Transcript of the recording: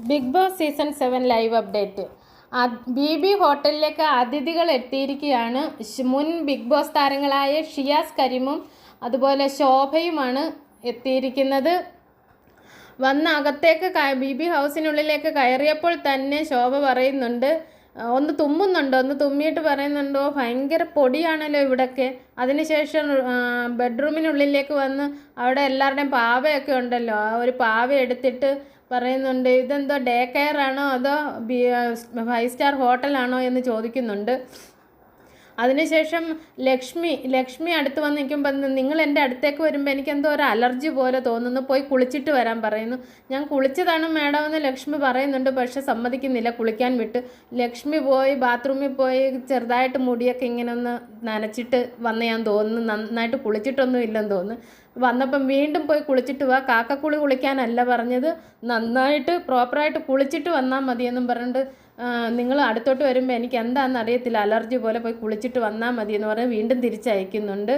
Big Boss season 7 live update. B ഹോട്ടലിലേക്ക് അതിഥികൾ എത്തിയിരിക്കുകയാണ്. മുൻ ബിഗ് ബോസ് താരങ്ങളായ ഷിയാസ് കരീമും അതുപോലെ ശോഭയുമാണ് എത്തിയിരിക്കുന്നത്. വന്ന അകത്തേക്ക് ബി ഹൗസിനുള്ളിലേക്ക് കയറിയപ്പോൾ തന്നെ ശോഭ പറയുന്നുണ്ട്, ഒന്ന് തുമ്മുന്നുണ്ടോ, ഒന്ന് തുമ്മിയിട്ട് പറയുന്നുണ്ടോ, ഭയങ്കര പൊടിയാണല്ലോ ഇവിടെയൊക്കെ. അതിനുശേഷം ബെഡ്റൂമിനുള്ളിലേക്ക് വന്ന് അവിടെ എല്ലാവരുടെയും പാവയൊക്കെ ഉണ്ടല്ലോ, ആ ഒരു പാവ എടുത്തിട്ട് പറയുന്നുണ്ട്, ഇതെന്തോ ഡേ കെയർ ആണോ അതോ 5 സ്റ്റാർ ഹോട്ടലാണോ എന്ന് ചോദിക്കുന്നുണ്ട്. അതിനുശേഷം ലക്ഷ്മി അടുത്ത് വന്ന് നിൽക്കുമ്പോൾ, നിങ്ങൾ എൻ്റെ അടുത്തേക്ക് വരുമ്പോൾ എനിക്ക് എന്തോ ഒരു അലർജി പോലെ തോന്നുന്നു, പോയി കുളിച്ചിട്ട് വരാൻ പറയുന്നു. ഞാൻ കുളിച്ചതാണ് മാഡം എന്ന് ലക്ഷ്മി പറയുന്നുണ്ട്, പക്ഷെ സമ്മതിക്കുന്നില്ല, കുളിക്കാൻ വിട്ട്. ലക്ഷ്മി പോയി ബാത്റൂമിൽ പോയി ചെറുതായിട്ട് മുടിയൊക്കെ ഇങ്ങനെ ഒന്ന് നനച്ചിട്ട് വന്ന് ഞാൻ തോന്നുന്നു, നന്നായിട്ട് കുളിച്ചിട്ടൊന്നും ഇല്ലെന്ന് തോന്നുന്നു. വന്നപ്പം വീണ്ടും പോയി കുളിച്ചിട്ട് വാ, കാക്കക്കുളി കുളിക്കാനല്ല പറഞ്ഞത്, നന്നായിട്ട് പ്രോപ്പറായിട്ട് കുളിച്ചിട്ട് വന്നാൽ മതിയെന്നും പറഞ്ഞിട്ട് നിങ്ങൾ അടുത്തോട്ട് വരുമ്പോൾ എനിക്ക് എന്താണെന്ന് അറിയത്തില്ല, അലർജി പോലെ, പോയി കുളിച്ചിട്ട് വന്നാൽ മതിയെന്ന് പറഞ്ഞ് വീണ്ടും തിരിച്ചയക്കുന്നുണ്ട്.